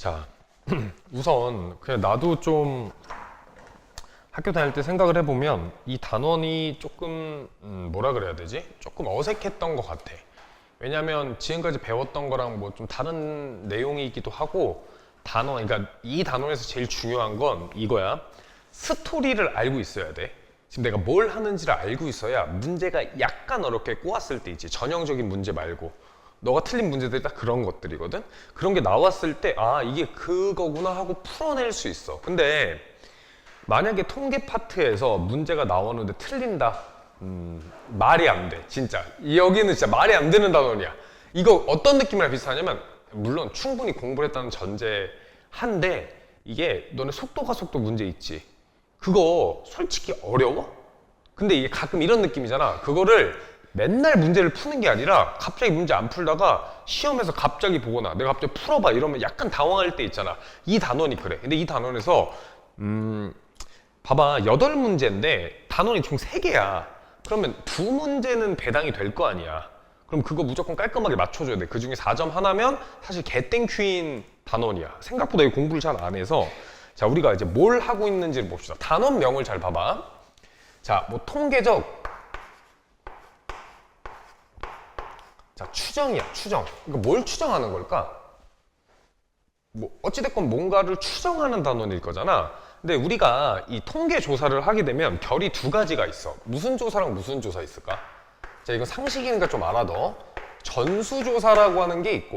자, 우선 그냥 나도 좀 학교 다닐 때 생각을 해보면 이 단원이 조금 뭐라 그래야 되지? 조금 어색했던 것 같아. 왜냐면 지금까지 배웠던 거랑 뭐 좀 다른 내용이기도 하고 단원, 그러니까 이 단원에서 제일 중요한 건 이거야. 스토리를 알고 있어야 돼. 지금 내가 뭘 하는지를 알고 있어야 문제가 약간 어렵게 꼬았을 때 있지. 전형적인 문제 말고. 너가 틀린 문제들이 딱 그런 것들이거든. 그런 게 나왔을 때 아 이게 그거구나 하고 풀어낼 수 있어. 근데 만약에 통계 파트에서 문제가 나오는데 틀린다. 말이 안 돼. 진짜 여기는 진짜 말이 안 되는 단원이야. 이거 어떤 느낌이랑 비슷하냐면 물론 충분히 공부를 했다는 전제한데 이게 너네 속도 문제 있지. 그거 솔직히 어려워? 근데 이게 가끔 이런 느낌이잖아. 그거를 맨날 문제를 푸는 게 아니라 갑자기 문제 안 풀다가 시험에서 갑자기 보거나 내가 갑자기 풀어봐 이러면 약간 당황할 때 있잖아. 이 단원이 그래. 근데 이 단원에서 봐봐 8문제인데 단원이 총 3개야. 그러면 2문제는 배당이 될 거 아니야. 그럼 그거 무조건 깔끔하게 맞춰줘야 돼. 그 중에 4점 하나면 사실 개땡큐인 단원이야. 생각보다 이 공부를 잘 안 해서 자 우리가 이제 뭘 하고 있는지를 봅시다. 단원명을 잘 봐봐. 자 뭐 통계적 자 추정이야. 추정. 그러니까 뭘 추정하는 걸까? 뭐 어찌됐건 뭔가를 추정하는 단원일 거잖아. 근데 우리가 이 통계 조사를 하게 되면 결이 2가지가 있어. 무슨 조사랑 무슨 조사 있을까? 자 이거 상식이니까 좀 알아둬. 전수조사라고 하는 게 있고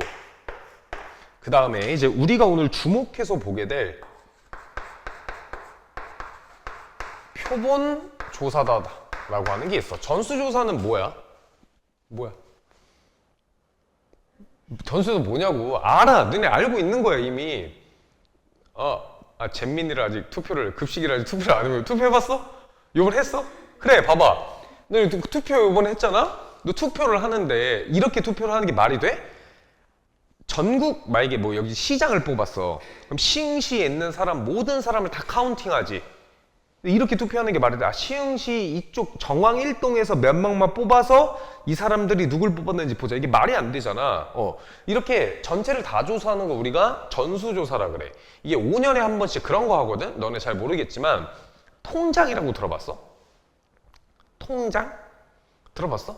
그 다음에 이제 우리가 오늘 주목해서 보게 될 표본 조사다라고 하는 게 있어. 전수조사는 뭐야? 뭐야? 전수조사 뭐냐고. 알아. 너네 알고 있는 거야 이미. 잼민이를 아직 투표를 급식이라 아직 투표를 안 해보면 투표해봤어? 요번 했어? 그래 봐봐. 너 투표 요번에 했잖아? 너 투표를 하는데 이렇게 투표를 하는 게 말이 돼? 전국 만약에 뭐 여기 시장을 뽑았어. 그럼 시흥시에 있는 사람 모든 사람을 다 카운팅하지. 이렇게 투표하는 게 말이 돼. 시흥시 이쪽 정왕 1동에서 몇 명만 뽑아서 이 사람들이 누굴 뽑았는지 보자. 이게 말이 안 되잖아. 이렇게 전체를 다 조사하는 거 우리가 전수조사라 그래. 이게 5년에 한 번씩 그런 거 하거든. 너네 잘 모르겠지만 통장이라고 들어봤어? 통장? 들어봤어?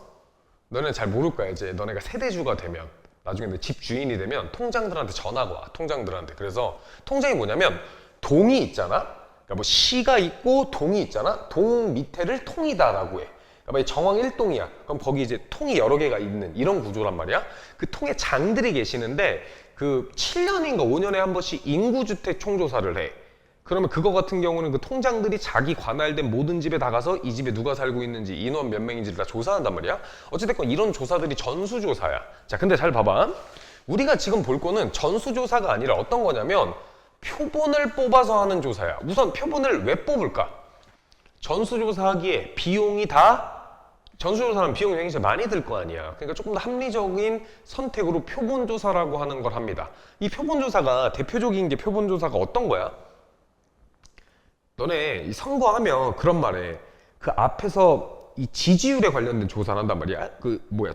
너네 잘 모를 거야. 이제 너네가 세대주가 되면 나중에 내 집 주인이 되면 통장들한테 전화가 와. 통장들한테. 그래서 통장이 뭐냐면 동이 있잖아. 그러니까 뭐 시가 있고 동이 있잖아. 동 밑에를 통이다라고 해. 그러니까 정왕 1동이야. 그럼 거기 이제 통이 여러 개가 있는 이런 구조란 말이야. 그 통에 장들이 계시는데 그 7년인가 5년에 한 번씩 인구주택 총조사를 해. 그러면 그거 같은 경우는 그 통장들이 자기 관할된 모든 집에 다 가서 이 집에 누가 살고 있는지 인원 몇 명인지를 다 조사한단 말이야. 어찌됐건 이런 조사들이 전수조사야. 자, 근데 잘 봐봐. 우리가 지금 볼 거는 전수조사가 아니라 어떤 거냐면 표본을 뽑아서 하는 조사야. 우선 표본을 왜 뽑을까? 전수조사하기에 비용이 전수조사는 비용이 굉장히 많이 들 거 아니야. 그러니까 조금 더 합리적인 선택으로 표본조사라고 하는 걸 합니다. 이 표본조사가 대표적인 게 표본조사가 어떤 거야? 너네 이 선거하면 그런 말해. 그 앞에서 이 지지율에 관련된 조사를 한단 말이야.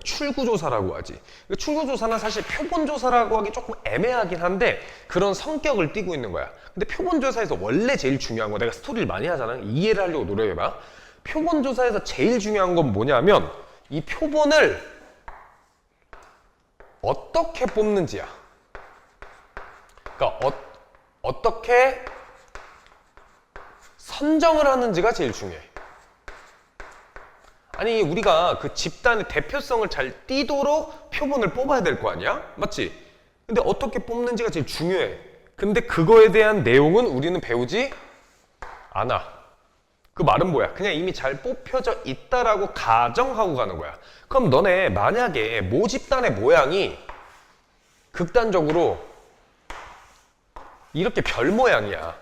출구조사라고 하지. 그 출구조사는 사실 표본조사라고 하기 조금 애매하긴 한데 그런 성격을 띠고 있는 거야. 근데 표본조사에서 원래 제일 중요한 거 내가 스토리를 많이 하잖아. 이해를 하려고 노력해봐. 표본조사에서 제일 중요한 건 뭐냐면 이 표본을 어떻게 뽑는지야. 그러니까 어떻게 선정을 하는지가 제일 중요해. 아니 우리가 그 집단의 대표성을 잘 띠도록 표본을 뽑아야 될 거 아니야? 맞지? 근데 어떻게 뽑는지가 제일 중요해. 근데 그거에 대한 내용은 우리는 배우지 않아. 그 말은 뭐야? 그냥 이미 잘 뽑혀져 있다라고 가정하고 가는 거야. 그럼 너네 만약에 모집단의 모양이 극단적으로 이렇게 별 모양이야.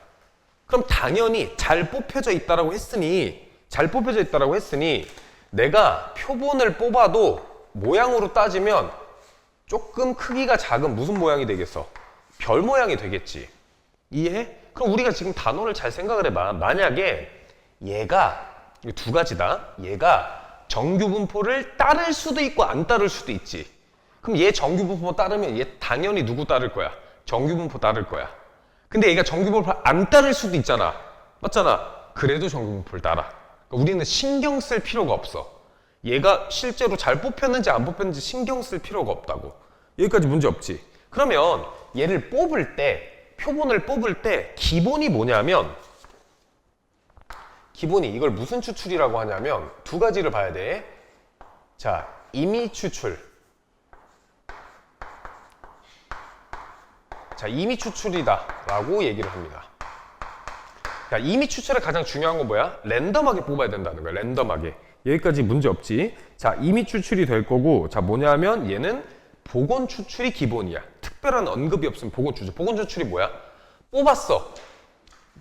그럼 당연히 잘 뽑혀져 있다라고 했으니 내가 표본을 뽑아도 모양으로 따지면 조금 크기가 작은 무슨 모양이 되겠어? 별 모양이 되겠지. 이해해? 그럼 우리가 지금 단어를 잘 생각을 해봐. 만약에 얘가 2가지다. 얘가 정규분포를 따를 수도 있고 안 따를 수도 있지. 그럼 얘 정규분포 따르면 얘 당연히 누구 따를 거야? 정규분포 따를 거야. 근데 얘가 정규분포를 안 따를 수도 있잖아. 맞잖아. 그래도 정규분포를 따라. 그러니까 우리는 신경 쓸 필요가 없어. 얘가 실제로 잘 뽑혔는지 안 뽑혔는지 신경 쓸 필요가 없다고. 여기까지 문제 없지. 그러면 얘를 뽑을 때, 표본을 뽑을 때 기본이 뭐냐면, 기본이 이걸 무슨 추출이라고 하냐면 두 가지를 봐야 돼. 자, 임의 추출. 자, 임의 추출이다 라고 얘기를 합니다. 그러니까 임의 추출의 가장 중요한 건 뭐야? 랜덤하게 뽑아야 된다는 거야. 랜덤하게. 여기까지 문제 없지. 자, 임의 추출이 될 거고, 자, 뭐냐면 얘는 복원 추출이 기본이야. 특별한 언급이 없으면 복원 추출. 복원 추출이 뭐야? 뽑았어.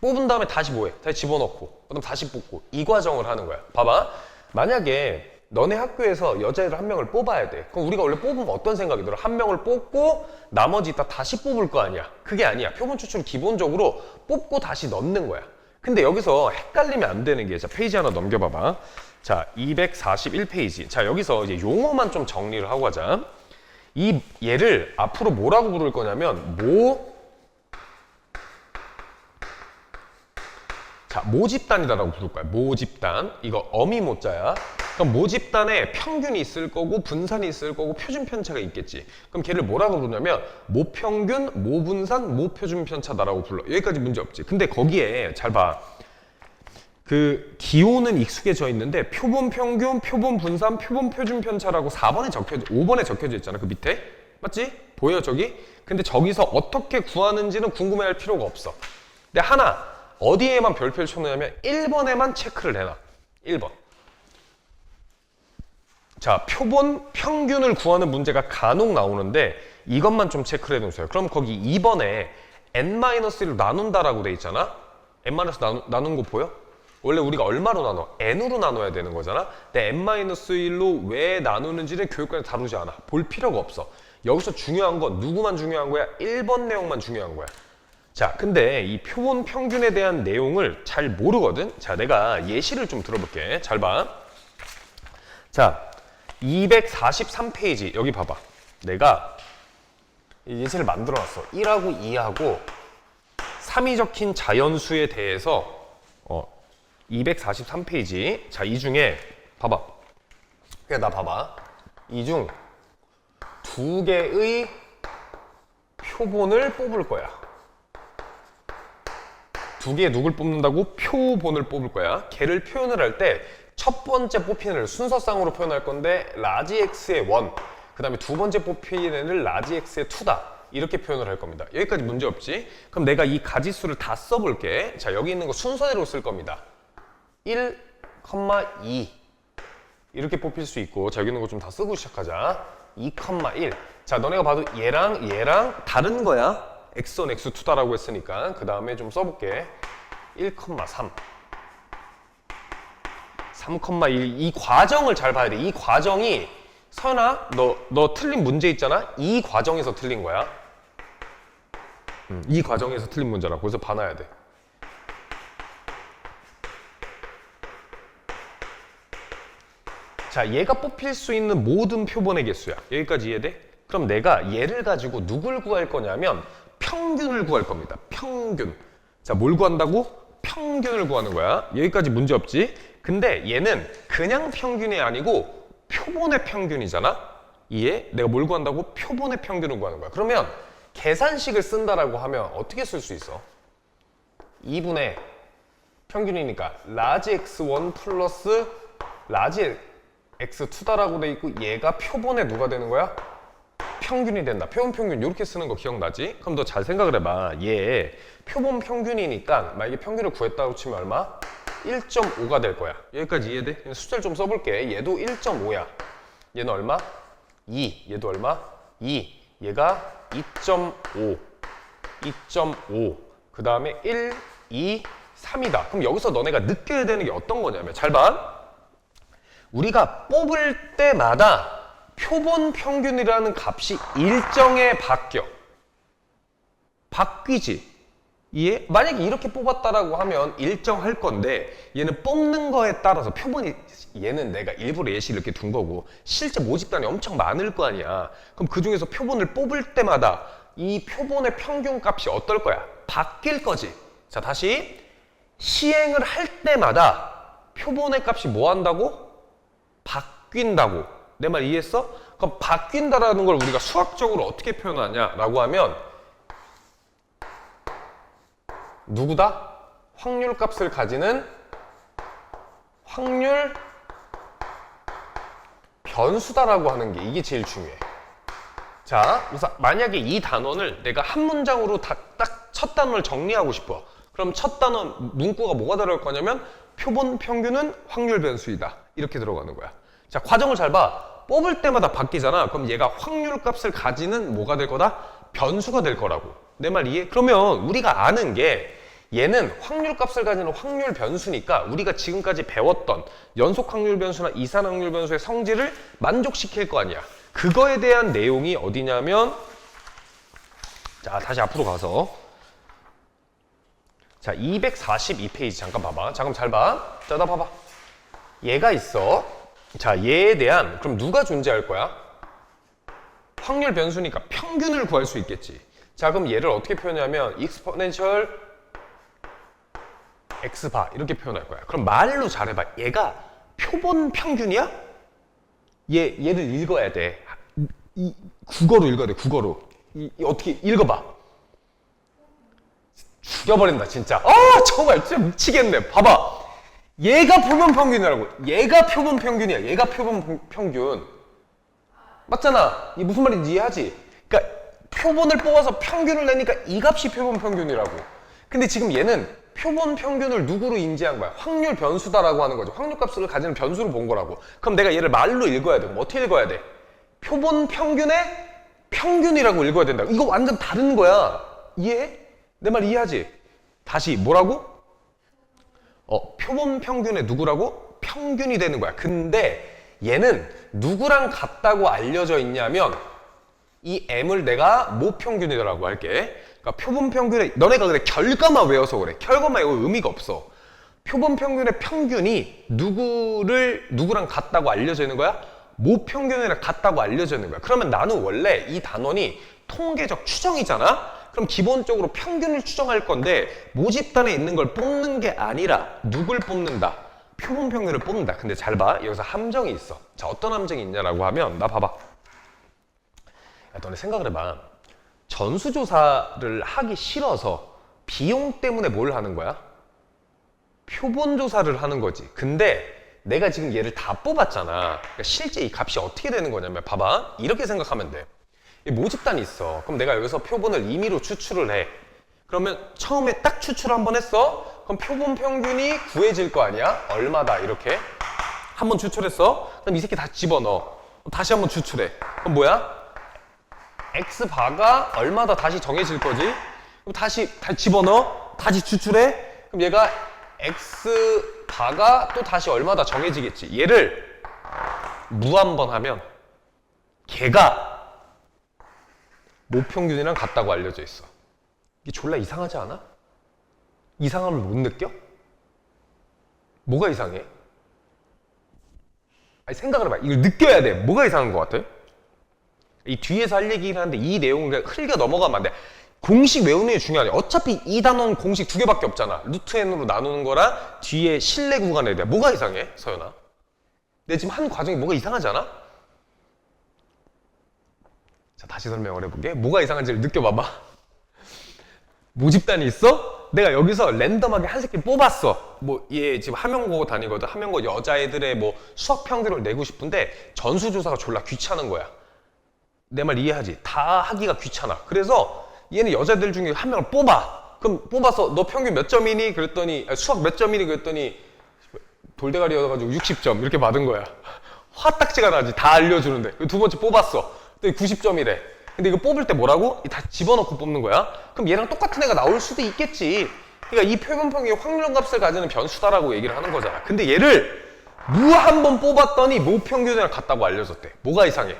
뽑은 다음에 다시 뭐해? 다시 집어넣고, 그다음 다시 뽑고, 이 과정을 하는 거야. 봐봐. 만약에 너네 학교에서 여자애를 한 명을 뽑아야 돼. 그럼 우리가 원래 뽑으면 어떤 생각이 들어? 한 명을 뽑고 나머지 이따 다시 뽑을 거 아니야. 그게 아니야. 표본 추출은 기본적으로 뽑고 다시 넣는 거야. 근데 여기서 헷갈리면 안 되는 게, 자, 페이지 하나 넘겨봐봐. 자, 241페이지. 자, 여기서 이제 용어만 좀 정리를 하고 가자. 얘를 앞으로 뭐라고 부를 거냐면, 자, 모집단이다라고 부를 거야. 모집단. 이거 어미 모자야. 그럼 모집단에 평균이 있을 거고 분산이 있을 거고 표준 편차가 있겠지. 그럼 걔를 뭐라고 부르냐면 모평균, 모분산, 모표준 편차다라고 불러. 여기까지 문제 없지. 근데 거기에 잘 봐. 그 기호는 익숙해져 있는데 표본 평균, 표본 분산, 표본 표준 편차라고 5번에 적혀져 있잖아. 그 밑에. 맞지? 보여 저기? 근데 저기서 어떻게 구하는지는 궁금해할 필요가 없어. 근데 하나 어디에만 별표를 쳐놓냐면 1번에만 체크를 해놔. 1번. 자, 표본 평균을 구하는 문제가 간혹 나오는데 이것만 좀 체크를 해놓으세요. 그럼 거기 2번에 n-1로 나눈다라고 돼 있잖아. n- 나눈 거 보여? 원래 우리가 얼마로 나눠? n으로 나눠야 되는 거잖아. 근데 n-1로 왜 나누는지를 교육관에 다루지 않아. 볼 필요가 없어. 여기서 중요한 건 누구만 중요한 거야? 1번 내용만 중요한 거야. 자, 근데 이 표본 평균에 대한 내용을 잘 모르거든? 자, 내가 예시를 좀 들어볼게. 잘 봐. 자, 243페이지 여기 봐봐. 내가 예시를 만들어놨어. 1하고 2하고 3이 적힌 자연수에 대해서 243페이지. 자, 이 중에 봐봐. 그냥 나 봐봐. 이 중 두 개의 표본을 뽑을 거야. 두 개의 누굴 뽑는다고? 표본을 뽑을 거야. 걔를 표현을 할 때 첫 번째 뽑히는 애를 순서상으로 표현할 건데 라지 X의 1, 그 다음에 두 번째 뽑히는 애를 라지 X의 2다. 이렇게 표현을 할 겁니다. 여기까지 문제 없지? 그럼 내가 이 가지수를 다 써볼게. 자, 여기 있는 거 순서대로 쓸 겁니다. 1, 2 이렇게 뽑힐 수 있고, 자, 여기 있는 거 좀 다 쓰고 시작하자. 2, 1. 자, 너네가 봐도 얘랑 다른 거야. X1, X2다라고 했으니까 그 다음에 좀 써볼게. 1, 3 3,1 이 과정을 잘 봐야 돼. 이 과정이 선아 너 틀린 문제 있잖아. 이 과정에서 틀린 거야. 이 과정에서 틀린 문제라고. 그래서 봐놔야 돼. 자, 얘가 뽑힐 수 있는 모든 표본의 개수야. 여기까지 이해돼? 그럼 내가 얘를 가지고 누굴 구할 거냐면 평균을 구할 겁니다. 평균. 자, 뭘 구한다고? 평균을 구하는 거야. 여기까지 문제 없지? 근데 얘는 그냥 평균이 아니고 표본의 평균이잖아? 이해? 내가 뭘 구한다고? 표본의 평균을 구하는 거야. 그러면 계산식을 쓴다라고 하면 어떻게 쓸 수 있어? 2분의 평균이니까 라지 X1 플러스 라지 X2다라고 돼 있고 얘가 표본의 누가 되는 거야? 평균이 된다. 표본 평균 이렇게 쓰는 거 기억나지? 그럼 너 잘 생각을 해봐. 얘 표본 평균이니까 만약에 평균을 구했다고 치면 얼마? 1.5가 될 거야. 여기까지 이해돼? 숫자를 좀 써볼게. 얘도 1.5야. 얘는 얼마? 2. 얘도 얼마? 2. 얘가 2.5. 2.5. 그 다음에 1, 2, 3이다. 그럼 여기서 너네가 느껴야 되는 게 어떤 거냐면 잘 봐. 우리가 뽑을 때마다 표본 평균이라는 값이 일정에 바뀌지. 이해? 만약에 이렇게 뽑았다라고 하면 일정할 건데 얘는 뽑는 거에 따라서 표본이 얘는 내가 일부러 예시를 이렇게 둔 거고 실제 모집단이 엄청 많을 거 아니야. 그럼 그 중에서 표본을 뽑을 때마다 이 표본의 평균값이 어떨 거야? 바뀔 거지. 자, 다시 시행을 할 때마다 표본의 값이 뭐 한다고? 바뀐다고. 내 말 이해했어? 그럼 바뀐다라는 걸 우리가 수학적으로 어떻게 표현하냐라고 하면 누구다? 확률값을 가지는 확률 변수다라고 하는 게 이게 제일 중요해. 자, 그래서 만약에 이 단원을 내가 한 문장으로 딱 첫 단원을 정리하고 싶어. 그럼 첫 단원 문구가 뭐가 들어갈 거냐면 표본 평균은 확률 변수이다. 이렇게 들어가는 거야. 자, 과정을 잘 봐. 뽑을 때마다 바뀌잖아. 그럼 얘가 확률 값을 가지는 뭐가 될 거다? 변수가 될 거라고. 내 말 이해? 그러면 우리가 아는 게 얘는 확률 값을 가지는 확률 변수니까 우리가 지금까지 배웠던 연속 확률 변수나 이산 확률 변수의 성질을 만족시킬 거 아니야. 그거에 대한 내용이 어디냐면, 자, 다시 앞으로 가서, 자, 242페이지 잠깐 봐봐. 잠깐 잘 봐. 자, 나 봐봐. 얘가 있어. 자, 얘에 대한, 그럼 누가 존재할 거야? 확률 변수니까 평균을 구할 수 있겠지. 자, 그럼 얘를 어떻게 표현하냐면 exponential x바 이렇게 표현할 거야. 그럼 말로 잘해봐. 얘가 표본 평균이야? 얘를 읽어야 돼. 국어로 읽어야 돼. 국어로. 어떻게 읽어봐. 죽여버린다 진짜. 정말 진짜 미치겠네. 봐봐. 얘가 표본 평균이라고. 얘가 표본 평균이야. 얘가 표본 평균. 맞잖아. 이 무슨 말인지 이해하지? 그러니까 표본을 뽑아서 평균을 내니까 이 값이 표본 평균이라고. 근데 지금 얘는 표본 평균을 누구로 인지한 거야? 확률 변수다라고 하는 거죠. 확률 값을 가지는 변수로 본 거라고. 그럼 내가 얘를 말로 읽어야 돼. 그럼 어떻게 읽어야 돼? 표본 평균의 평균이라고 읽어야 된다. 이거 완전 다른 거야. 이해해? 내 말 이해하지? 다시 뭐라고? 표본 평균의 누구라고? 평균이 되는 거야. 근데 얘는 누구랑 같다고 알려져 있냐면 이 m을 내가 모평균이라고 할게. 그러니까 표본 평균의, 너네가 그래 결과만 외워서 그래. 결과만 외우면 의미가 없어. 표본 평균의 평균이 누구랑 같다고 알려져 있는 거야? 모평균이랑 같다고 알려져 있는 거야. 그러면 나는 원래 이 단원이 통계적 추정이잖아? 그럼 기본적으로 평균을 추정할 건데 모집단에 있는 걸 뽑는 게 아니라 누굴 뽑는다? 표본 평균을 뽑는다. 근데 잘 봐. 여기서 함정이 있어. 자, 어떤 함정이 있냐라고 하면 나 봐봐. 야, 너네 생각을 해봐. 전수조사를 하기 싫어서 비용 때문에 뭘 하는 거야? 표본조사를 하는 거지. 근데 내가 지금 얘를 다 뽑았잖아. 그러니까 실제 이 값이 어떻게 되는 거냐면 봐봐. 이렇게 생각하면 돼. 이 모집단이 있어. 그럼 내가 여기서 표본을 임의로 추출을 해. 그러면 처음에 딱 추출을 한번 했어. 그럼 표본 평균이 구해질 거 아니야? 얼마다 이렇게. 한번 추출했어. 그럼 이 새끼 다시 집어넣어. 다시 한번 추출해. 그럼 뭐야? x바가 얼마다 다시 정해질 거지? 그럼 다시 집어넣어. 다시 추출해. 그럼 얘가 x바가 또 다시 얼마다 정해지겠지. 얘를 무한번 하면 걔가 모평균이랑 같다고 알려져 있어. 이게 졸라 이상하지 않아? 이상함을 못 느껴? 뭐가 이상해? 아니, 생각을 해봐. 이걸 느껴야 돼. 뭐가 이상한 것 같아? 이 뒤에서 할 얘기긴 한데 이 내용을 흘겨 넘어가면 안 돼. 공식 외우는 게 중요하냐. 어차피 이 단어는 공식 두 개밖에 없잖아. 루트 n으로 나누는 거랑 뒤에 실내 구간에 대해. 뭐가 이상해, 서연아? 내 지금 한 과정이 뭐가 이상하지 않아? 자, 다시 설명을 해볼게. 뭐가 이상한지를 느껴봐봐. 모집단이 있어? 내가 여기서 랜덤하게 한 새끼 뽑았어. 뭐 얘 지금 함영고 다니거든. 함영고 여자애들의 뭐 수학 평균을 내고 싶은데 전수조사가 졸라 귀찮은 거야. 내 말 이해하지? 다 하기가 귀찮아. 그래서 얘는 여자들 중에 한 명을 뽑아. 그럼 뽑아서 너 평균 몇 점이니? 그랬더니 수학 몇 점이니? 그랬더니 돌대가리여가지고 60점 이렇게 받은 거야. 화딱지가 나지. 다 알려주는데. 두 번째 뽑았어. 90점이래. 근데 이거 뽑을 때 뭐라고? 다 집어넣고 뽑는 거야? 그럼 얘랑 똑같은 애가 나올 수도 있겠지. 그러니까 이 표본 평균이 확률값을 가지는 변수다라고 얘기를 하는 거잖아. 근데 얘를 무 한 번 뽑았더니 모평균이랑 같다고 알려줬대. 뭐가 이상해?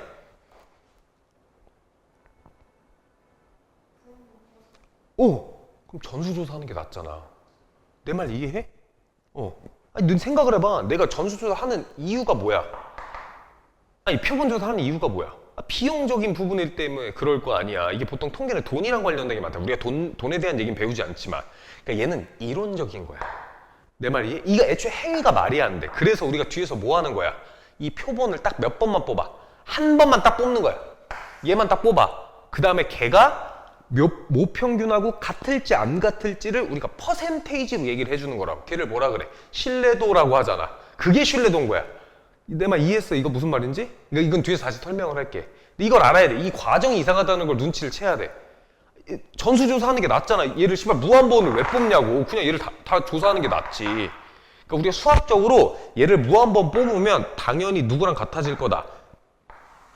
그럼 전수조사 하는 게 낫잖아. 내 말 이해해? 아니, 넌 생각을 해봐. 내가 전수조사 하는 이유가 뭐야? 아니, 표본조사 하는 이유가 뭐야? 비용적인 부분일 때문에 그럴 거 아니야. 이게 보통 통계는 돈이랑 관련된 게 많다. 우리가 돈에 대한 얘기는 배우지 않지만. 그러니까 얘는 이론적인 거야. 내 말이? 이거 애초에 행위가 말이 안 돼. 그래서 우리가 뒤에서 뭐 하는 거야? 이 표본을 딱 몇 번만 뽑아. 한 번만 딱 뽑는 거야. 얘만 딱 뽑아. 그 다음에 걔가 모평균하고 같을지 안 같을지를 우리가 퍼센테이지로 얘기를 해주는 거라고. 걔를 뭐라 그래? 신뢰도라고 하잖아. 그게 신뢰도인 거야. 내 말 이해했어? 이거 무슨 말인지? 이건 뒤에서 다시 설명을 할게. 근데 이걸 알아야 돼. 이 과정이 이상하다는 걸 눈치를 채야 돼. 전수조사하는 게 낫잖아. 얘를 씨발 무한번을 왜 뽑냐고. 그냥 얘를 다 조사하는 게 낫지. 그러니까 우리가 수학적으로 얘를 무한번 뽑으면 당연히 누구랑 같아질 거다.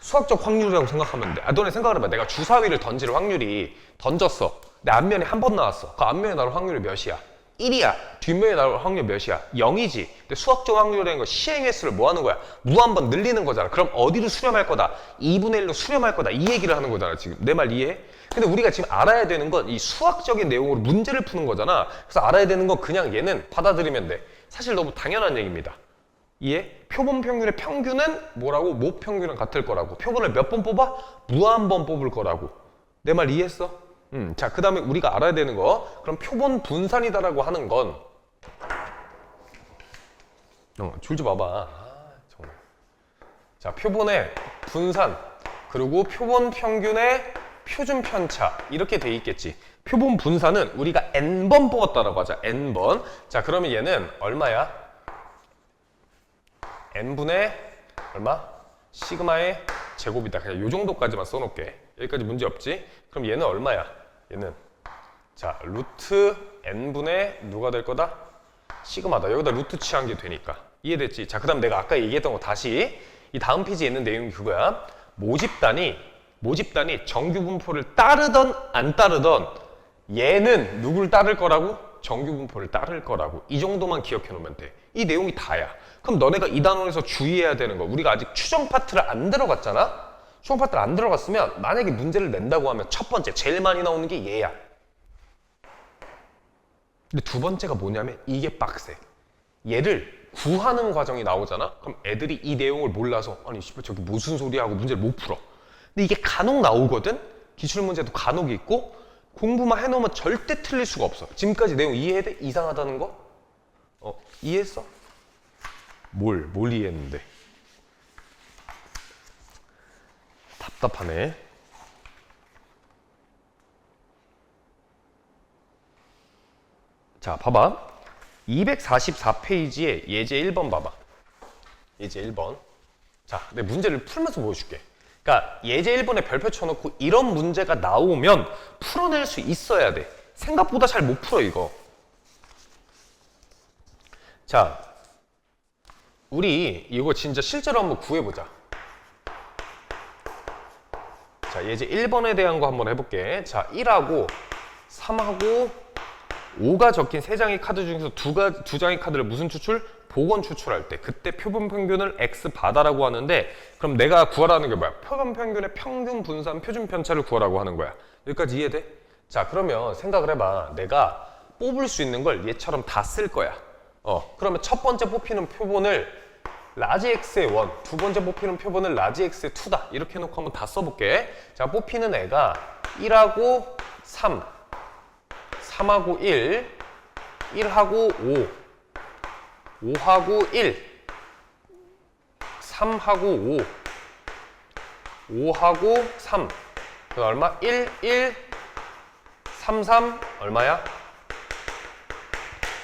수학적 확률이라고 생각하면 돼. 너네 생각을 해봐. 내가 주사위를 던질 확률이 던졌어. 내 앞면에 한 번 나왔어. 그 앞면에 나올 확률이 몇이야? 1이야. 뒷면에 나올 확률 몇이야? 0이지. 근데 수학적 확률이라는 거 시행횟수를 뭐 하는 거야? 무한번 늘리는 거잖아. 그럼 어디로 수렴할 거다? 2분의 1로 수렴할 거다. 이 얘기를 하는 거잖아. 지금 내 말 이해해? 근데 우리가 지금 알아야 되는 건 이 수학적인 내용으로 문제를 푸는 거잖아. 그래서 알아야 되는 건 그냥 얘는 받아들이면 돼. 사실 너무 당연한 얘기입니다. 이해? 표본 평균의 평균은 뭐라고? 모평균은 같을 거라고. 표본을 몇 번 뽑아? 무한번 뽑을 거라고. 내 말 이해했어? 자, 그 다음에 우리가 알아야 되는 거. 그럼 표본 분산이다라고 하는 건 줄 좀 봐봐. 정말. 자, 표본의 분산 그리고 표본 평균의 표준 편차 이렇게 돼 있겠지. 표본 분산은 우리가 n번 뽑았다라고 하자. n번. 자, 그러면 얘는 얼마야? n분의 얼마? 시그마의 제곱이다. 그냥 요 정도까지만 써놓을게. 여기까지 문제 없지? 그럼 얘는 얼마야? 얘는 자 루트 n분의 누가 될 거다? 시그마다. 여기다 루트 취한 게 되니까. 이해됐지? 자, 그 다음 내가 아까 얘기했던 거 다시 이 다음 페이지에 있는 내용이 그거야. 모집단이 정규 분포를 따르던 안 따르던 얘는 누굴 따를 거라고? 정규 분포를 따를 거라고. 이 정도만 기억해 놓으면 돼. 이 내용이 다야. 그럼 너네가 이 단원에서 주의해야 되는 거. 우리가 아직 추정 파트를 안 들어갔잖아? 추정 파트를 안 들어갔으면 만약에 문제를 낸다고 하면 첫 번째 제일 많이 나오는 게 얘야. 근데 두 번째가 뭐냐면 이게 빡세. 얘를 구하는 과정이 나오잖아? 그럼 애들이 이 내용을 몰라서 아니 씨발 저게 무슨 소리야 하고 문제를 못 풀어. 근데 이게 간혹 나오거든? 기출문제도 간혹 있고 공부만 해놓으면 절대 틀릴 수가 없어. 지금까지 내용 이해해 돼? 이상하다는 거? 이해했어? 뭘 이해했는데? 답답하네. 자, 봐봐. 244페이지에 예제 1번 봐봐. 예제 1번. 자, 내 문제를 풀면서 보여줄게. 그러니까 예제 1번에 별표 쳐놓고 이런 문제가 나오면 풀어낼 수 있어야 돼. 생각보다 잘 못 풀어 이거. 자, 우리 이거 진짜 실제로 한번 구해보자. 자, 예제 1번에 대한 거 한번 해볼게. 자, 1하고 3하고 5가 적힌 3장의 카드 중에서 두 장의 카드를 무슨 추출? 복원 추출할 때 그때 표본 평균을 x 바다라고 하는데 그럼 내가 구하라는 게 뭐야? 표본 평균의 평균 분산 표준 편차를 구하라고 하는 거야. 여기까지 이해돼? 자, 그러면 생각을 해봐. 내가 뽑을 수 있는 걸 얘처럼 다 쓸 거야. 그러면 첫 번째 뽑히는 표본을 라지 x의 1, 두 번째 뽑히는 표본을 라지 x의 2다. 이렇게 해놓고 한번 다 써볼게. 자, 뽑히는 애가 1하고 3, 3하고 1, 1하고 5, 5하고 1, 3하고 5, 5하고 3. 그 얼마? 1, 1, 3, 3 얼마야?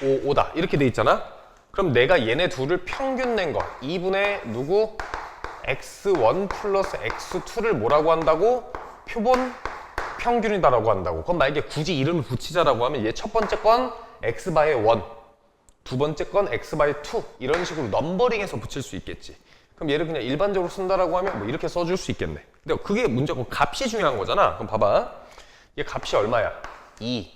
5, 5다. 이렇게 돼 있잖아? 그럼 내가 얘네 둘을 평균 낸 거 2분의 누구? x1 플러스 x2를 뭐라고 한다고? 표본 평균이다라고 한다고. 그럼 만약에 굳이 이름을 붙이자라고 하면 얘 첫 번째 건 x바의 1, 두 번째 건 x바의 2 이런 식으로 넘버링해서 붙일 수 있겠지. 그럼 얘를 그냥 일반적으로 쓴다라고 하면 뭐 이렇게 써줄 수 있겠네. 근데 그게 문제고 값이 중요한 거잖아. 그럼 봐봐. 얘 값이 얼마야? 2,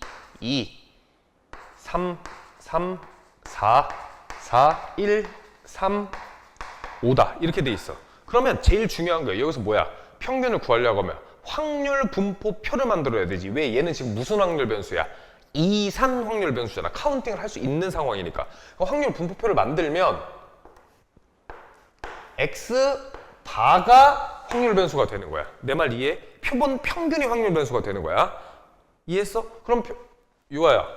3, 3, 4, 4, 1, 3, 5다. 이렇게 돼 있어. 그러면 제일 중요한 거야. 여기서 뭐야? 평균을 구하려고 하면 확률 분포표를 만들어야 되지. 왜? 얘는 지금 무슨 확률 변수야? 이산 확률 변수잖아. 카운팅을 할 수 있는 상황이니까. 확률 분포표를 만들면 x 바가 확률 변수가 되는 거야. 내 말 이해? 표본 평균이 확률 변수가 되는 거야. 이해했어? 그럼 유아야.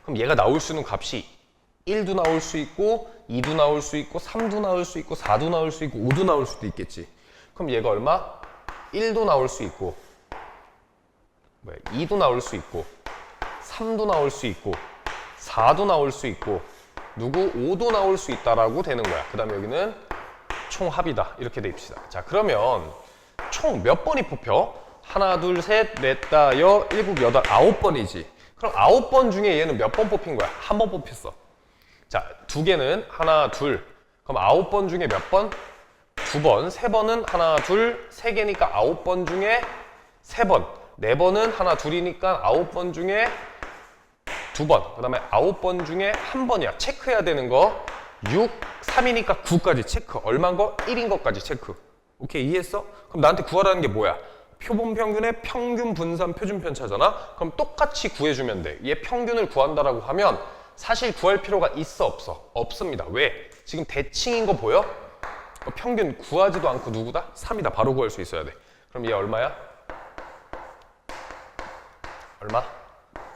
그럼 얘가 나올 수 있는 값이 1도 나올 수 있고 2도 나올 수 있고 3도 나올 수 있고 4도 나올 수 있고 5도 나올 수도 있겠지. 그럼 얘가 얼마? 1도 나올 수 있고 2도 나올 수 있고 3도 나올 수 있고 4도 나올 수 있고 누구? 5도 나올 수 있다라고 되는 거야. 그 다음에 여기는 총합이다. 이렇게 돼 있습니다. 자, 그러면 총 몇 번이 뽑혀? 하나, 둘, 셋, 넷, 다, 여, 일곱, 여덟, 9번이지. 그럼 9번 중에 얘는 몇 번 뽑힌 거야? 한 번 뽑혔어. 자, 두 개는 하나, 둘. 그럼 9번 중에 몇 번? 2번. 3번은 하나, 둘. 3개니까 9번 중에 3번. 4번은 하나, 둘이니까 9번 중에 2번. 그 다음에 9번 중에 1번이야. 체크해야 되는 거 6, 3이니까 9까지 체크. 얼마인 거? 1인 것까지 체크. 오케이, 이해했어? 그럼 나한테 구하라는 게 뭐야? 표본 평균의 평균 분산 표준 편차잖아? 그럼 똑같이 구해주면 돼. 얘 평균을 구한다라고 하면 사실 구할 필요가 있어, 없어? 없습니다. 왜? 지금 대칭인 거 보여? 평균 구하지도 않고 누구다? 3이다. 바로 구할 수 있어야 돼. 그럼 얘 얼마야? 얼마?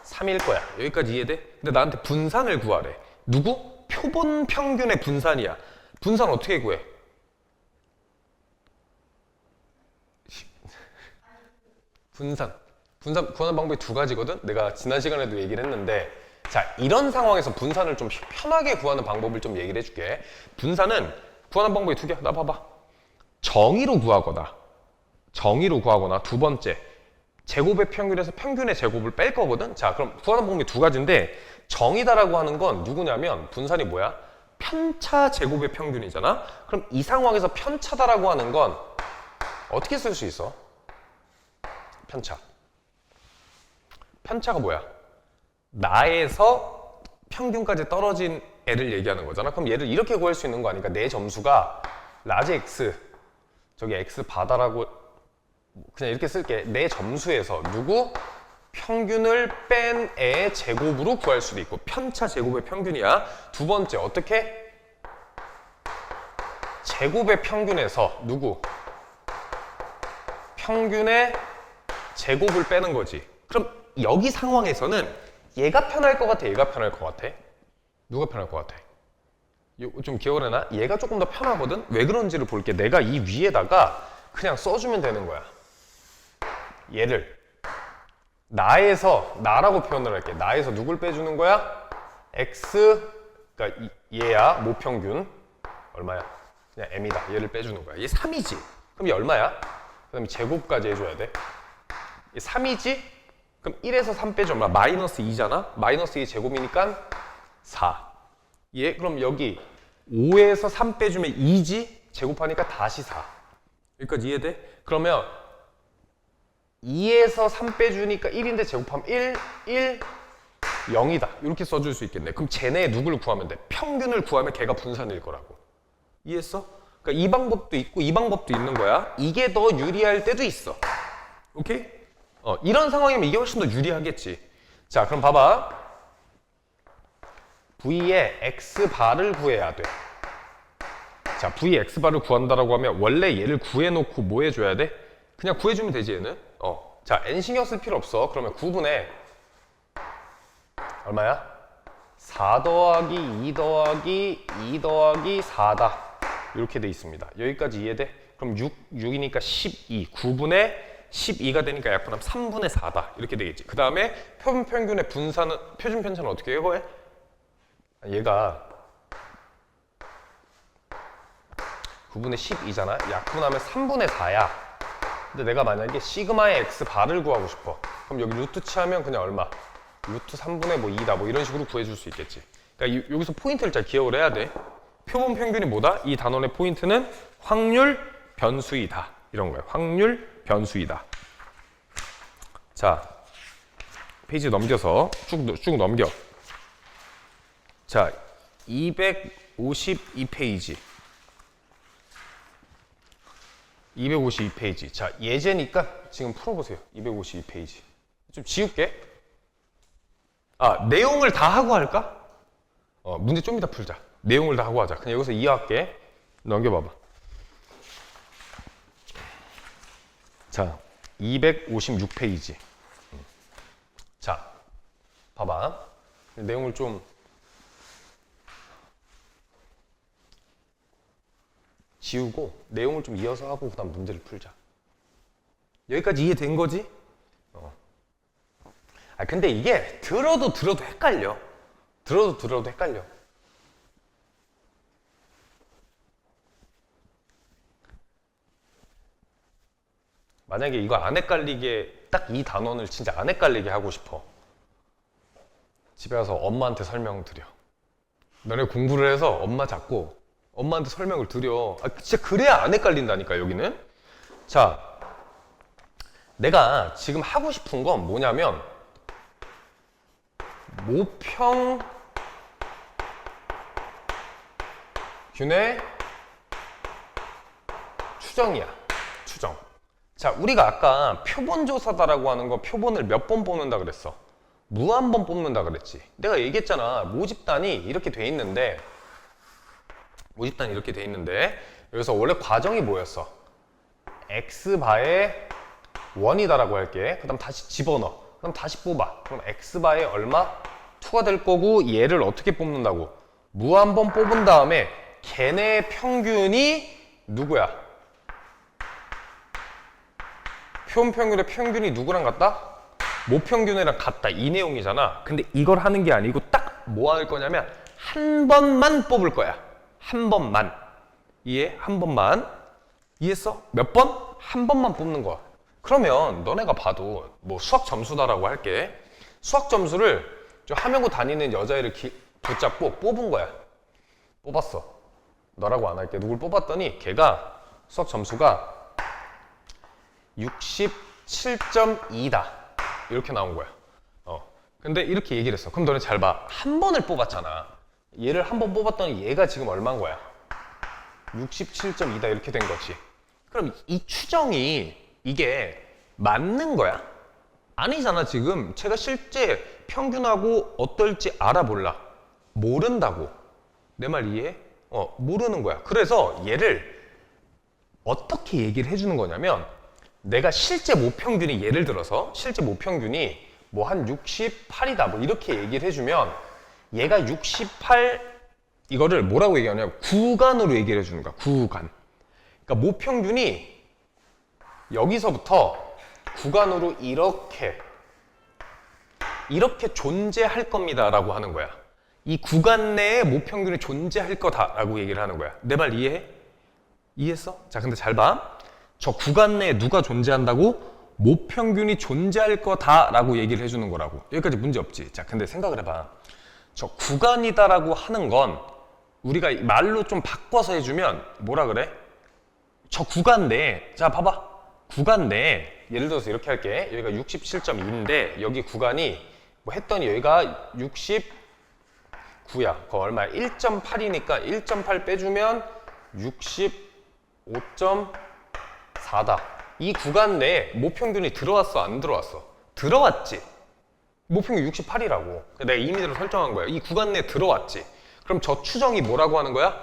3일 거야. 여기까지 이해돼? 근데 나한테 분산을 구하래. 누구? 표본 평균의 분산이야. 분산 어떻게 구해? 분산 구하는 방법이 두 가지거든? 내가 지난 시간에도 얘기를 했는데, 자, 이런 상황에서 분산을 좀 편하게 구하는 방법을 좀 얘기를 해줄게. 분산은 구하는 방법이 두 개야. 나 봐봐. 정의로 구하거나 두 번째 제곱의 평균에서 평균의 제곱을 뺄 거거든? 자, 그럼 구하는 방법이 두 가지인데, 정의다라고 하는 건 누구냐면 분산이 뭐야? 편차 제곱의 평균이잖아? 그럼 이 상황에서 편차다라고 하는 건 어떻게 쓸 수 있어? 편차가 뭐야? 나에서 평균까지 떨어진 애를 얘기하는 거잖아. 그럼 얘를 이렇게 구할 수 있는 거 아니까 내 점수가 라지 X, 저기 X 바다라고 그냥 이렇게 쓸게. 내 점수에서 누구? 평균을 뺀 애의 제곱으로 구할 수도 있고, 편차 제곱의 평균이야. 두 번째 어떻게? 제곱의 평균에서 누구? 평균의 제곱을 빼는 거지. 그럼 여기 상황에서는 얘가 편할 것 같아? 얘가 편할 것 같아? 누가 편할 것 같아? 좀 기억해나? 얘가 조금 더 편하거든? 왜 그런지를 볼게. 내가 이 위에다가 그냥 써주면 되는 거야. 얘를 나에서, 나라고 표현을 할게. 나에서 누굴 빼주는 거야? X, 그러니까 얘야, 모평균. 얼마야? 그냥 M이다. 얘를 빼주는 거야. 얘 3이지? 그럼 얘 얼마야? 그 다음에 제곱까지 해줘야 돼. 얘 3이지? 그럼 1에서 3 빼줘. 얼마? 마이너스 2잖아? 마이너스 2 제곱이니까 4. 얘 그럼 여기 5에서 3 빼주면 2지? 제곱하니까 다시 4. 여기까지 이해돼? 그러면 2에서 3 빼주니까 1인데 제곱하면 1, 0이다. 이렇게 써줄 수 있겠네. 그럼 쟤네 누구를 구하면 돼? 평균을 구하면 걔가 분산일 거라고. 이해했어? 그러니까 이 방법도 있고 이 방법도 있는 거야. 이게 더 유리할 때도 있어. 오케이? 이런 상황이면 이게 훨씬 더 유리하겠지. 자, 그럼 봐봐. V의 X바를 구해야 돼. 자, V의 X바를 구한다라고 하면 원래 얘를 구해놓고 뭐 해줘야 돼? 그냥 구해주면 되지, 얘는. 자, N 신경 쓸 필요 없어. 그러면 9분의 얼마야? 4 더하기 2 더하기 2 더하기 4다. 이렇게 돼 있습니다. 여기까지 이해돼? 그럼 6이니까 12. 9분의 12가 되니까 약분하면 3분의 4다. 이렇게 되겠지. 그 다음에 표준 평균의 분산은, 표준 편차는 어떻게 해? 얘가 9분의 12잖아. 약분하면 3분의 4야. 근데 내가 만약에 시그마의 X 바를 구하고 싶어. 그럼 여기 루트 치하면 그냥 얼마? 루트 3분의 뭐 2다. 뭐 이런 식으로 구해줄 수 있겠지. 그러니까 여기서 포인트를 잘 기억을 해야 돼. 표본 평균이 뭐다? 이 단원의 포인트는 확률 변수이다. 이런 거예요. 확률 변수이다. 자, 페이지 넘겨서 쭉 넘겨. 자, 252페이지. 252페이지. 자, 예제니까 지금 풀어보세요. 252페이지. 좀 지울게. 내용을 다 하고 할까? 문제 좀 이따 풀자. 내용을 다 하고 하자. 그냥 여기서 이해할게. 넘겨봐봐. 자, 256페이지. 자, 봐봐. 내용을 좀 지우고 내용을 좀 이어서 하고 그다음 문제를 풀자. 여기까지 이해된 거지? 근데 이게 들어도 헷갈려. 들어도 헷갈려. 만약에 이거 안 헷갈리게 딱 이 단원을 진짜 안 헷갈리게 하고 싶어. 집에 가서 엄마한테 설명드려. 너네 공부를 해서 엄마 잡고 엄마한테 설명을 드려. 진짜 그래야 안 헷갈린다니까 여기는. 자, 내가 지금 하고 싶은 건 뭐냐면 모평균의 추정이야. 추정. 자, 우리가 아까 표본조사다라고 하는 거 표본을 몇 번 뽑는다 그랬어? 무한 번 뽑는다 그랬지. 내가 얘기했잖아. 모집단이 이렇게 돼 있는데 여기서 원래 과정이 뭐였어? x바에 1이다라고 할게. 그 다음 다시 집어넣어. 그럼 다시 뽑아. 그럼 x바에 얼마? 2가 될 거고 얘를 어떻게 뽑는다고? 무한 번 뽑은 다음에 걔네 평균이 누구야? 표본평균의 평균이 누구랑 같다? 모평균이랑 같다. 이 내용이잖아. 근데 이걸 하는 게 아니고 딱 뭐 할 거냐면 한 번만 뽑을 거야. 한 번만. 이해? 한 번만. 이해했어? 몇 번? 한 번만 뽑는 거야. 그러면 너네가 봐도 뭐 수학 점수다라고 할게. 수학 점수를 저 하면고 다니는 여자애를 붙잡고 뽑은 거야. 뽑았어. 너라고 안 할게. 누굴 뽑았더니 걔가 수학 점수가 67.2다. 이렇게 나온 거야. 근데 이렇게 얘기를 했어. 그럼 너네 잘 봐. 한 번을 뽑았잖아. 얘를 한 번 뽑았더니 얘가 지금 얼마인 거야? 67.2다 이렇게 된 거지. 그럼 이 추정이 이게 맞는 거야? 아니잖아. 지금 제가 실제 평균하고 어떨지 알아볼라. 모른다고. 내 말 이해해? 모르는 거야. 그래서 얘를 어떻게 얘기를 해주는 거냐면 내가 실제 모평균이 예를 들어서 실제 모평균이 뭐 한 68이다 뭐 이렇게 얘기를 해주면 얘가 68 이거를 뭐라고 얘기하냐면 구간으로 얘기를 해주는 거야. 구간. 그러니까 모평균이 여기서부터 구간으로 이렇게 존재할 겁니다 라고 하는 거야. 이 구간 내에 모평균이 존재할 거다라고 얘기를 하는 거야. 내 말 이해해? 이해했어? 자, 근데 잘 봐. 저 구간 내에 누가 존재한다고? 모평균이 존재할 거다라고 얘기를 해주는 거라고. 여기까지 문제 없지. 자, 근데 생각을 해봐. 저 구간이다라고 하는 건 우리가 말로 좀 바꿔서 해주면 뭐라 그래? 저 구간 내에, 자 봐봐. 구간 내에 예를 들어서 이렇게 할게. 여기가 67.2인데 여기 구간이 뭐 했더니 여기가 69야. 그거 얼마야? 1.8이니까 1.8 빼주면 65.4다. 이 구간 내에 모평균이 들어왔어? 안 들어왔어? 들어왔지. 모평균 68이라고. 내가 임의대로 설정한 거야. 이 구간 내에 들어왔지. 그럼 저 추정이 뭐라고 하는 거야?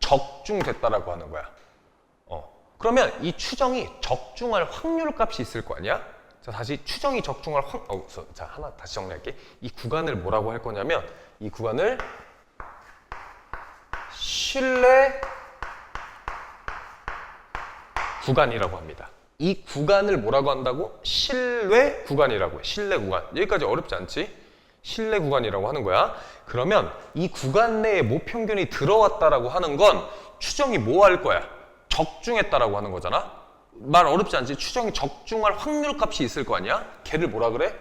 적중됐다라고 하는 거야. 그러면 이 추정이 적중할 확률 값이 있을 거 아니야? 자, 다시 추정이 적중할 자, 하나 다시 정리할게. 이 구간을 뭐라고 할 거냐면 이 구간을 신뢰 구간이라고 합니다. 이 구간을 뭐라고 한다고? 신뢰 구간이라고 해. 신뢰 구간. 여기까지 어렵지 않지? 신뢰 구간이라고 하는 거야. 그러면 이 구간 내에 모평균이 들어왔다라고 하는 건 추정이 뭐 할 거야? 적중했다라고 하는 거잖아. 말 어렵지 않지? 추정이 적중할 확률 값이 있을 거 아니야? 걔를 뭐라 그래?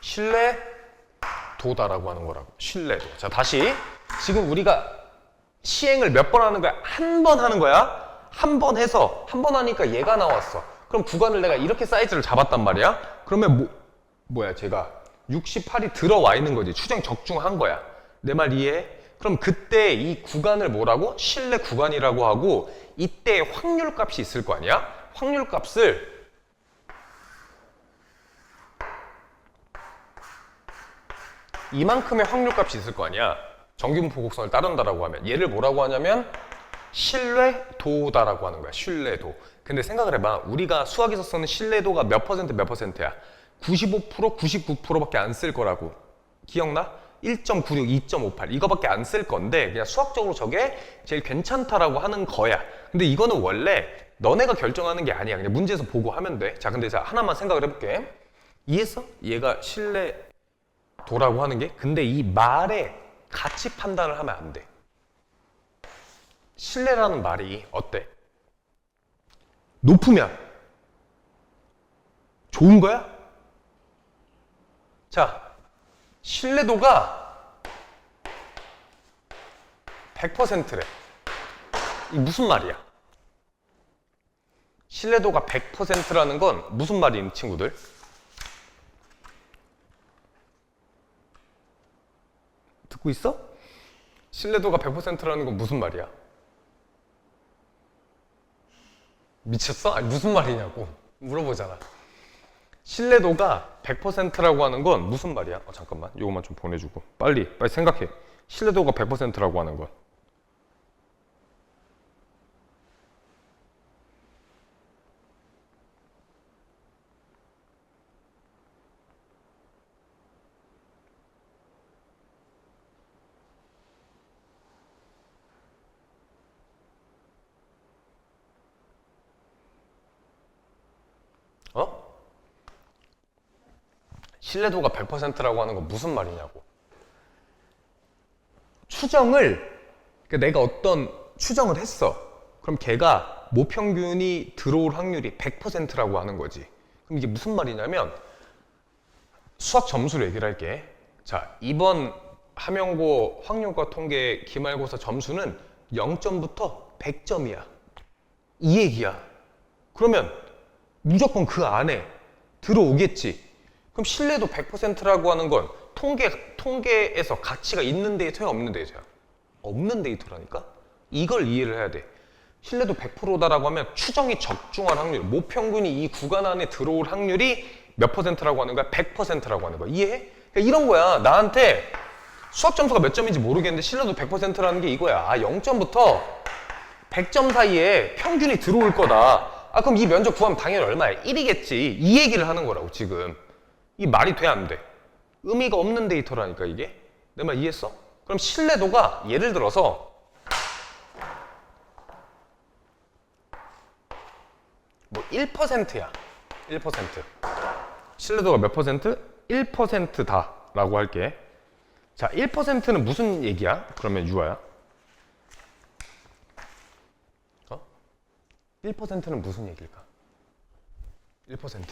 신뢰도다라고 하는 거라고. 신뢰도. 자, 다시. 지금 우리가 시행을 몇 번 하는 거야? 한 번 하는 거야? 한 번 해서 한 번 하니까 얘가 나왔어. 그럼 구간을 내가 이렇게 사이즈를 잡았단 말이야? 그러면 뭐야? 제가 68이 들어와 있는 거지. 추정이 적중한 거야. 내 말 이해해? 그럼 그때 이 구간을 뭐라고? 신뢰 구간이라고 하고 이때 확률 값이 있을 거 아니야? 확률 값을 이만큼의 확률 값이 있을 거 아니야? 정규분포 곡선을 따른다라고 하면 얘를 뭐라고 하냐면 신뢰도다라고 하는 거야. 신뢰도. 근데 생각을 해봐. 우리가 수학에서 쓰는 신뢰도가 몇 퍼센트 몇 퍼센트야? 95%, 99%밖에 안 쓸 거라고. 기억나? 1.96, 2.58 이거밖에 안 쓸 건데 그냥 수학적으로 저게 제일 괜찮다라고 하는 거야. 근데 이거는 원래 너네가 결정하는 게 아니야. 그냥 문제에서 보고 하면 돼. 자, 근데 자 하나만 생각을 해볼게. 이해했어? 얘가 신뢰도라고 하는 게. 근데 이 말에 가치 판단을 하면 안 돼. 신뢰라는 말이 어때? 높으면 좋은 거야? 자, 신뢰도가 100%래. 이 무슨 말이야? 신뢰도가 100%라는 건 무슨 말이니, 친구들? 듣고 있어? 신뢰도가 100%라는 건 무슨 말이야? 미쳤어? 아니, 무슨 말이냐고 물어보잖아. 신뢰도가 100%라고 하는 건 무슨 말이야? 잠깐만, 이거만 좀 보내주고 빨리 생각해. 신뢰도가 100%라고 하는 건 어? 신뢰도가 100%라고 하는 건 무슨 말이냐고. 추정을, 그러니까 내가 어떤 추정을 했어. 그럼 걔가 모평균이 들어올 확률이 100%라고 하는 거지. 그럼 이게 무슨 말이냐면 수학 점수로 얘기를 할게. 자, 이번 함영고 확률과 통계 기말고사 점수는 0점부터 100점이야. 이 얘기야. 그러면 무조건 그 안에 들어오겠지. 그럼 신뢰도 100%라고 하는 건 통계에서 가치가 있는 데이터야, 없는 데이터야? 없는 데이터라니까? 이걸 이해를 해야 돼. 신뢰도 100%다라고 하면 추정이 적중한 확률, 모평균이 이 구간 안에 들어올 확률이 몇 퍼센트라고 하는 거야? 100%라고 하는 거야. 이해해? 그러니까 이런 거야. 나한테 수학 점수가 몇 점인지 모르겠는데 신뢰도 100%라는 게 이거야. 0점부터 100점 사이에 평균이 들어올 거다. 그럼 이 면적 구하면 당연히 얼마야? 1이겠지. 이 얘기를 하는 거라고, 지금. 이 말이 돼, 안 돼? 의미가 없는 데이터라니까, 이게. 내 말 이해했어? 그럼 신뢰도가 예를 들어서 뭐 1%야. 1%. 신뢰도가 몇 퍼센트? 1%다 라고 할게. 자, 1%는 무슨 얘기야? 그러면 유아야. 1%는 무슨 얘기일까? 1%는.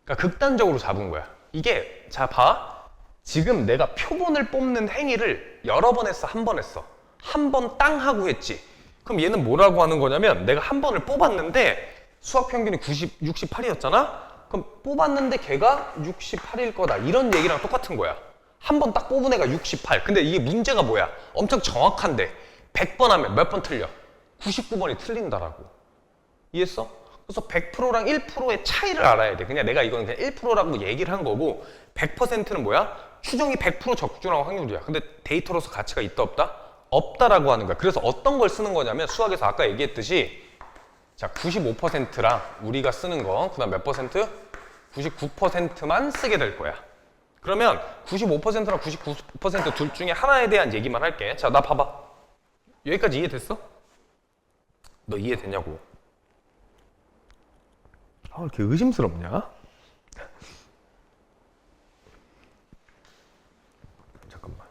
그러니까 극단적으로 잡은 거야. 이게, 자, 봐. 지금 내가 표본을 뽑는 행위를 여러 번 했어, 한 번 했어. 한 번 땅 하고 했지. 그럼 얘는 뭐라고 하는 거냐면 내가 한 번을 뽑았는데 수학 평균이 68이었잖아? 그럼 뽑았는데 걔가 68일 거다. 이런 얘기랑 똑같은 거야. 한 번 딱 뽑은 애가 68. 근데 이게 문제가 뭐야? 엄청 정확한데 100번 하면 몇 번 틀려? 99번이 틀린다라고. 이해했어? 그래서 100%랑 1%의 차이를 알아야 돼. 그냥 내가 이거는 그냥 1%라고 얘기를 한 거고 100%는 뭐야? 추정이 100% 적중한 확률이야. 근데 데이터로서 가치가 있다 없다? 없다라고 하는 거야. 그래서 어떤 걸 쓰는 거냐면 수학에서 아까 얘기했듯이 자, 95%랑 우리가 쓰는 거 그다음 몇 퍼센트? 99%만 쓰게 될 거야. 그러면 95%랑 99%둘 중에 하나에 대한 얘기만 할게. 자, 나 봐봐. 여기까지 이해됐어? 너 이해됐냐고? 왜 이렇게 의심스럽냐? 잠깐만.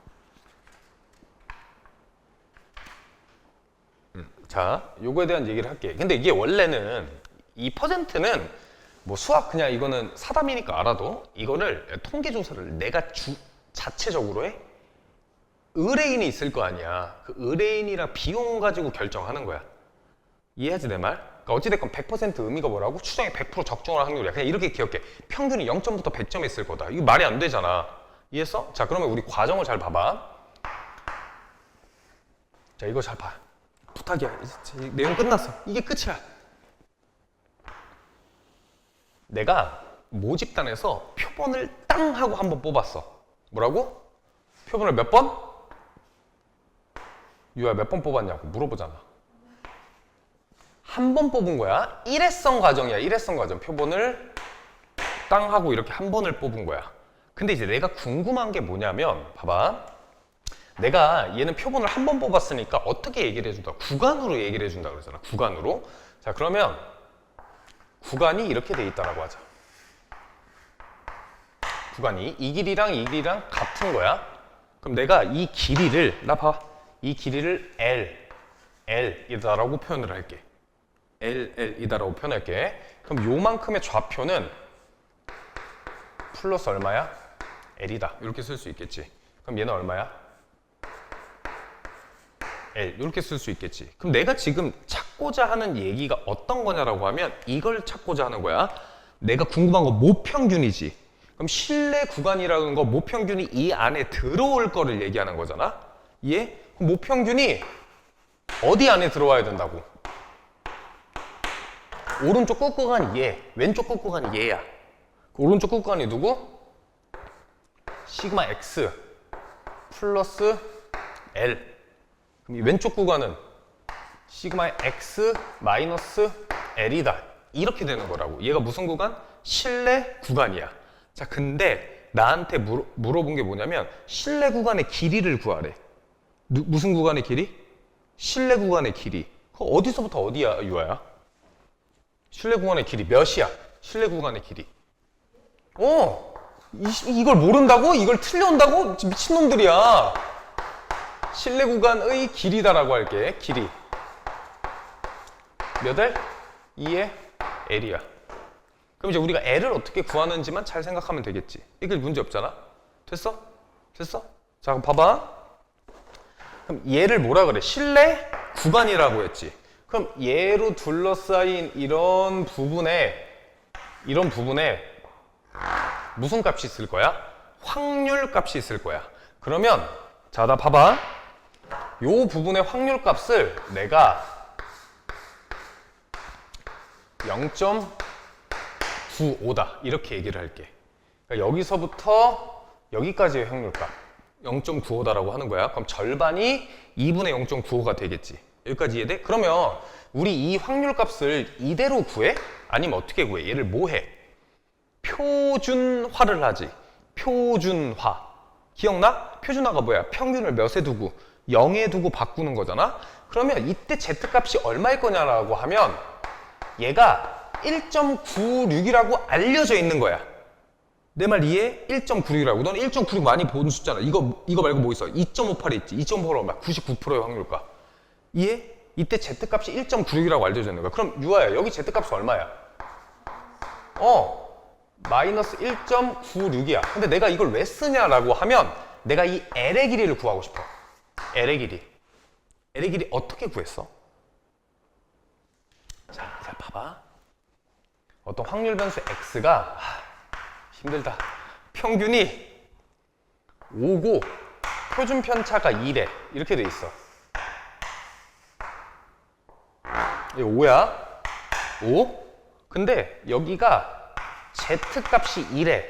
자, 요거에 대한 얘기를 할게. 근데 이게 원래는 이 퍼센트는 뭐 수학 그냥 이거는 사담이니까 알아도 이거를 통계 조사를 내가 자체적으로 해? 의뢰인이 있을 거 아니야. 그 의뢰인이랑 비용 가지고 결정하는 거야. 이해하지 내 말? 그러니까 어찌됐건 100% 의미가 뭐라고? 추정이 100% 적중할 확률이야. 그냥 이렇게 기억해. 평균이 0점부터 100점 있을 거다. 이거 말이 안 되잖아. 이해했어? 자, 그러면 우리 과정을 잘 봐봐. 자, 이거 잘 봐. 부탁이야. 이제 내용 끝났어. 이게 끝이야. 내가 모집단에서 표본을 땅 하고 한번 뽑았어. 뭐라고? 표본을 몇 번? 유야 몇 번 뽑았냐고 물어보잖아. 한 번 뽑은 거야. 일회성 과정이야. 일회성 과정. 표본을 땅 하고 이렇게 한 번을 뽑은 거야. 근데 이제 내가 궁금한 게 뭐냐면 봐봐. 내가 얘는 표본을 한 번 뽑았으니까 어떻게 얘기를 해준다? 구간으로 얘기를 해준다 그러잖아. 구간으로. 자, 그러면 구간이 이렇게 돼 있다라고 하자. 구간이 이 길이랑 같은 거야. 그럼 내가 이 길이를 나 봐. 이 길이를 L이다라고 표현을 할게. L이다라고 표현할게. 그럼 요만큼의 좌표는 플러스 얼마야? L이다. 이렇게 쓸 수 있겠지. 그럼 얘는 얼마야? L. 이렇게 쓸 수 있겠지. 그럼 내가 지금 찾고자 하는 얘기가 어떤 거냐라고 하면 이걸 찾고자 하는 거야. 내가 궁금한 건 모평균이지. 그럼 실내 구간이라는 거 모평균이 이 안에 들어올 거를 얘기하는 거잖아. 이해? 그럼 모평균이 어디 안에 들어와야 된다고? 오른쪽 끝구간이 얘, 왼쪽 끝구간이 얘야. 그 오른쪽 끝구간이 누구? 시그마 X 플러스 L. 그럼 이 왼쪽 구간은 시그마 X 마이너스 L이다. 이렇게 되는 거라고. 얘가 무슨 구간? 실내 구간이야. 자, 근데 나한테 물어본 게 뭐냐면 실내 구간의 길이를 구하래. 무슨 구간의 길이? 실내 구간의 길이. 그 어디서부터 어디야, 유아야? 실내 구간의 길이 몇이야? 실내 구간의 길이. 이걸 모른다고? 이걸 틀려온다고? 미친놈들이야. 실내 구간의 길이다라고 할게. 길이. 몇 L? 2의 L이야. 그럼 이제 우리가 L을 어떻게 구하는지만 잘 생각하면 되겠지. 이게 문제 없잖아. 됐어? 됐어? 자, 그럼 봐봐. 그럼 얘를 뭐라 그래? 실내 구간이라고 했지. 그럼 얘로 둘러싸인 이런 부분에 무슨 값이 있을 거야? 확률 값이 있을 거야. 그러면 자, 나 봐봐. 요 부분의 확률 값을 내가 0.95다 이렇게 얘기를 할게. 그러니까 여기서부터 여기까지의 확률값 0.95다라고 하는 거야. 그럼 절반이 2분의 0.95가 되겠지. 여기까지 이해돼? 그러면 우리 이 확률값을 이대로 구해? 아니면 어떻게 구해? 얘를 뭐 해? 표준화를 하지. 표준화. 기억나? 표준화가 뭐야? 평균을 몇에 두고 0에 두고 바꾸는 거잖아. 그러면 이때 Z값이 얼마일 거냐라고 하면 얘가 1.96이라고 알려져 있는 거야. 내 말 이해? 1.96이라고. 너는 1.96 많이 본 숫자잖아. 이거 말고 뭐 있어? 2.58 있지. 2.58가 얼마? 99%의 확률값. 이해? 이때 Z값이 1.96이라고 알려져 있는 거야. 그럼 유아야, 여기 Z값이 얼마야? 마이너스 1.96이야. 근데 내가 이걸 왜 쓰냐라고 하면 내가 이 L의 길이를 구하고 싶어. L의 길이. L의 길이 어떻게 구했어? 자, 봐봐. 어떤 확률 변수 X가 힘들다. 평균이 5고 표준 편차가 2래. 이렇게 돼 있어. 이게 5야. 5. 근데 여기가 Z값이 2래.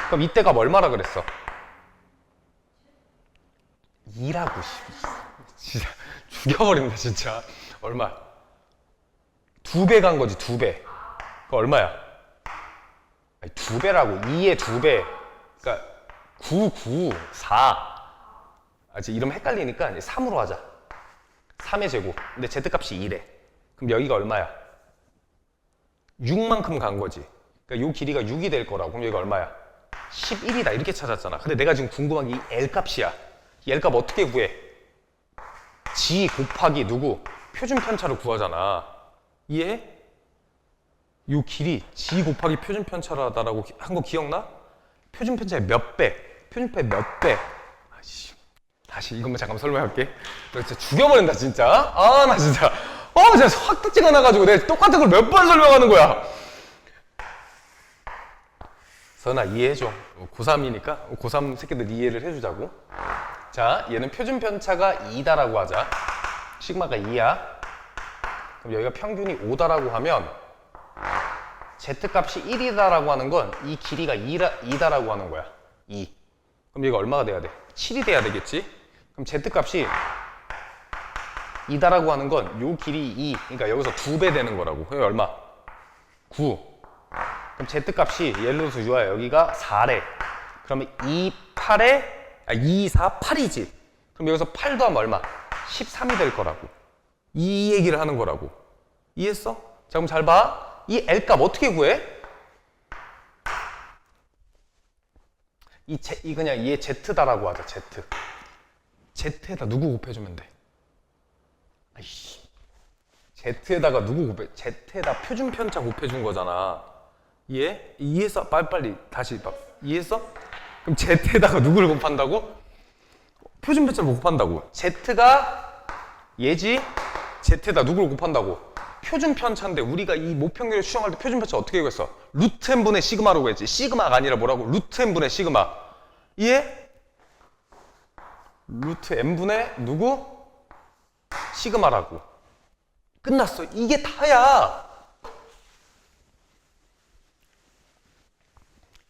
그럼 이때 값 얼마라 그랬어? 2라고. 진짜 죽여버린다 진짜. 얼마? 2배 간 거지. 2배. 그 얼마야? 아니, 2배라고. 2의 2배. 그러니까 9, 9, 4. 지금 이러면 헷갈리니까 3으로 하자. 3의 제곱. 근데 Z값이 2래. 그럼 여기가 얼마야? 6만큼 간 거지. 그러니까 요 길이가 6이 될 거라고. 그럼 여기가 얼마야? 11이다. 이렇게 찾았잖아. 근데 내가 지금 궁금한 게 이 L값이야. 이 L값 어떻게 구해? G 곱하기 누구? 표준 편차를 구하잖아. 이해? 요 길이 G 곱하기 표준 편차라다라고 한 거 기억나? 표준 편차의 몇 배? 표준 편차의 몇 배? 다시 이것만 잠깐 설명할게. 너 진짜 죽여버린다 진짜. 나 진짜. 진짜 확 찍어놔가지고 내가 똑같은 걸 몇 번 설명하는 거야. 선아 이해해줘. 고3이니까 고3 새끼들 이해를 해주자고. 자, 얘는 표준 편차가 2다라고 하자. 시그마가 2야. 그럼 여기가 평균이 5다라고 하면 Z값이 1이다라고 하는 건 이 길이가 2다라고 하는 거야. 2. 그럼 얘가 얼마가 돼야 돼? 7이 돼야 되겠지? 그럼 Z값이 2다라고 하는 건 요 길이 2. 그러니까 여기서 2배 되는 거라고. 그게 얼마? 9. 그럼 Z값이 예를 들어서 유아야 여기가 4래. 그러면 2, 8에 2, 4, 8이지. 그럼 여기서 8 더하면 얼마? 13이 될 거라고. 이 얘기를 하는 거라고. 이해했어? 자 그럼 잘 봐. 이 L값 어떻게 구해? 이 그냥 얘 Z다라고 하자. Z. Z에다 누구 곱해주면 돼? 아이씨. Z에다가 누구 곱해? Z에다 표준 편차 곱해준 거잖아. 이해? 이해했어? 빨리 다시 봐. 이해했어? 그럼 Z에다가 누구를 곱한다고? 표준 편차를 곱한다고. Z가 얘지? Z에다 누구를 곱한다고? 표준 편차인데 우리가 이 모평균을 추정할 때 표준 편차 어떻게 구했어? 루트 n분의 시그마라고 했지. 시그마가 아니라 뭐라고? 루트 n분의 시그마. 이해? 루트 n분의 누구? 시그마라고. 끝났어. 이게 다야.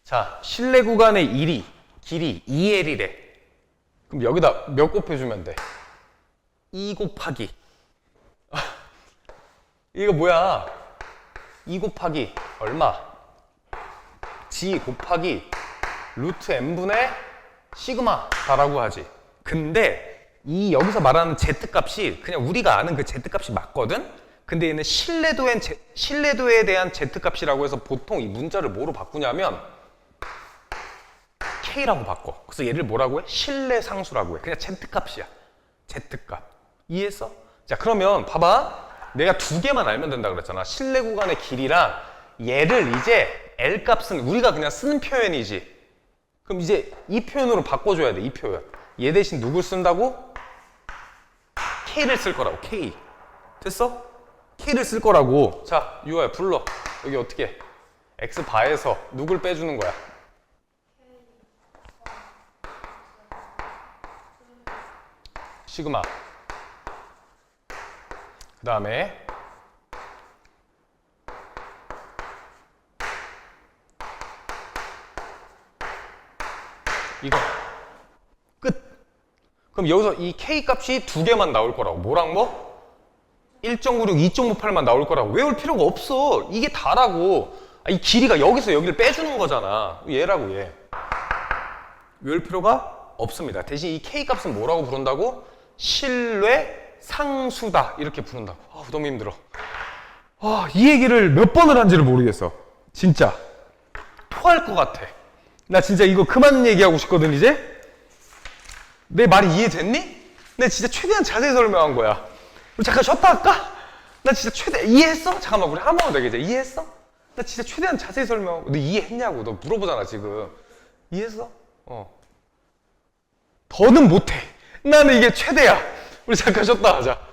자, 실내 구간의 길이 2L이래. 그럼 여기다 몇 곱해주면 돼? 2 곱하기. 이거 뭐야? 2 곱하기 얼마? G 곱하기 루트 n분의 시그마다라고 하지. 근데 이 여기서 말하는 Z값이 그냥 우리가 아는 그 Z값이 맞거든? 근데 얘는 신뢰도에 대한 Z값이라고 해서 보통 이 문자를 뭐로 바꾸냐면 K라고 바꿔. 그래서 얘를 뭐라고 해? 신뢰상수라고 해. 그냥 Z값이야. Z값. 이해했어? 자 그러면 봐봐. 내가 2개만 알면 된다 그랬잖아. 실내 구간의 길이랑 얘를 이제 L값은 우리가 그냥 쓰는 표현이지. 그럼 이제 이 표현으로 바꿔줘야 돼. 이 표현. 얘 대신 누굴 쓴다고? K를 쓸 거라고. K. 됐어? K를 쓸 거라고. 자 유아야 불러. 여기 어떻게 해? X바에서 누굴 빼주는 거야? 시그마. 그 다음에 이거 끝. 그럼 여기서 이 K 값이 2개만 나올 거라고. 뭐랑 뭐? 1.96, 2.58만 나올 거라고. 외울 필요가 없어. 이게 다라고. 이 길이가 여기서 여기를 빼주는 거잖아. 얘라고 얘. 외울 필요가 없습니다. 대신 이 K 값은 뭐라고 부른다고? 신뢰 상수다 이렇게 부른다고. 너무 힘들어. 이 얘기를 몇 번을 한지를 모르겠어. 진짜 토할 것 같아. 나 진짜 이거 그만 얘기하고 싶거든 이제. 내 말이 이해됐니? 내가 진짜 최대한 자세히 설명한 거야. 우리 잠깐 쉬었다 할까? 나 진짜 이해했어? 잠깐만 우리 한 번만 더 얘기하자. 이해했어? 나 진짜 최대한 자세히 설명하고. 너 이해했냐고. 너 물어보잖아 지금. 이해했어? 더는 못해. 나는 이게 최대야. 우리 잠깐 쉬었다 하자.